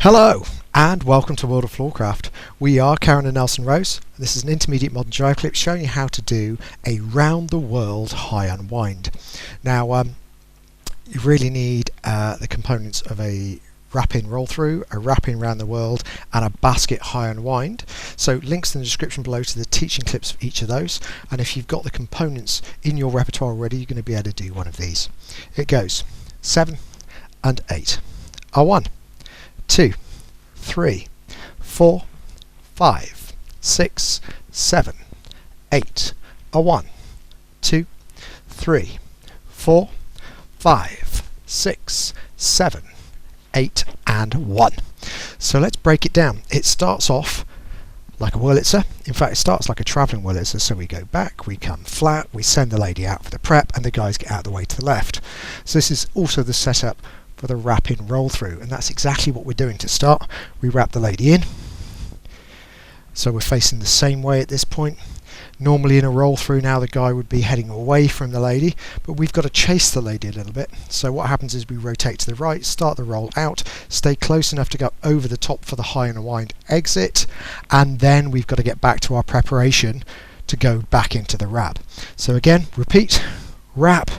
Hello and welcome to World of Floorcraft. We are Karen and Nelson Rose. This is an intermediate modern jive clip showing you how to do a round the world high unwind. Now you really need the components of a Wrappin roll through, a Wrappin round the world and a Basket High Unwind. So links in the description below to the teaching clips for each of those, and if you've got the components in your repertoire already you're going to be able to do one of these. It goes 7 and 8 are 1, 2, 3, 4, 5, 6, 7, 8 are 1, 2, 3, 4, 5, 6, 7, 8 and 1. So let's break it down. It starts off like a Wurlitzer. In fact, it starts like a travelling Wurlitzer. So we go back, we come flat, we send the lady out for the prep, and the guys get out of the way to the left. So this is also the setup for the Wrappin roll through, and that's exactly what we're doing to start. We wrap the lady in, so we're facing the same way at this point. Normally in a roll through now the guy would be heading away from the lady, but we've got to chase the lady a little bit. So what happens is we rotate to the right, start the roll out, stay close enough to go over the top for the high unwind exit, and then we've got to get back to our preparation to go back into the wrap. So again, repeat, wrap,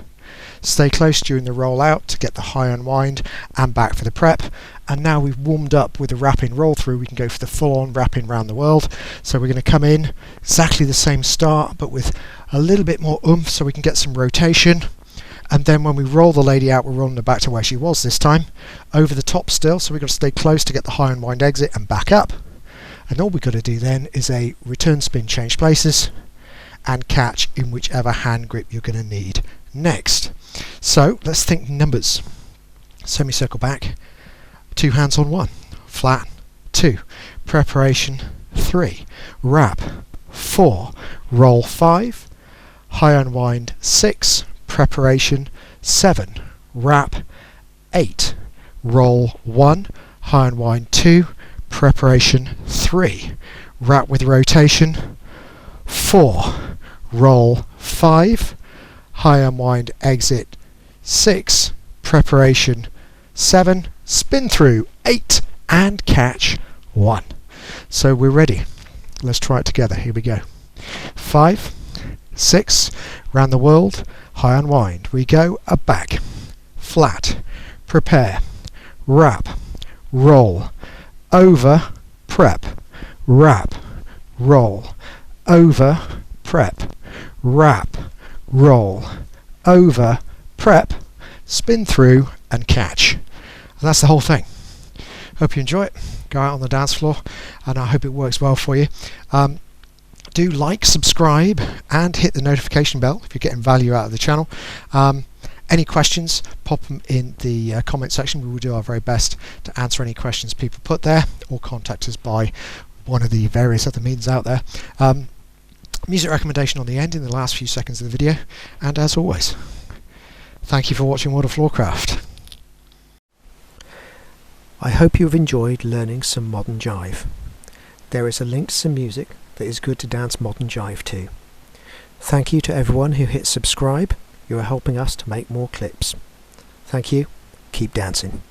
stay close during the roll out to get the high unwind and back for the prep. And now we've warmed up with the Wrappin roll through, we can go for the full-on Wrappin round the world. So we're going to come in exactly the same start but with a little bit more oomph so we can get some rotation. And then when we roll the lady out, we're rolling her back to where she was this time, over the top still, so we've got to stay close to get the high unwind exit and back up. And all we've got to do then is a return spin, change places and catch in whichever hand grip you're going to need next. So let's think numbers. Semicircle back, 2 hands on 1, flat, 2, preparation, 3, wrap, 4, roll 5, high unwind 6, preparation 7, wrap 8, roll 1, high unwind 2, preparation 3, wrap with rotation 4, roll 5, high unwind exit 6, preparation 7, spin through 8 and catch 1. So we're ready. Let's try it together. Here we go. 5, 6, round the world, high unwind. We go a back, flat, prepare, wrap, roll, over, prep, wrap, roll, over, prep, wrap, roll, over, prep, spin through and catch. And that's the whole thing. Hope you enjoy it. Go out on the dance floor and I hope it works well for you. Do like, subscribe and hit the notification bell if you're getting value out of the channel. Any questions, pop them in the comment section. We will do our very best to answer any questions people put there, or contact us by one of the various other means out there. Music recommendation on the end in the last few seconds of the video, and as always, thank you for watching World of Floorcraft. I hope you've enjoyed learning some modern jive. There is a link to some music that is good to dance modern jive to. Thank you to everyone who hit subscribe. You are helping us to make more clips. Thank you. Keep dancing.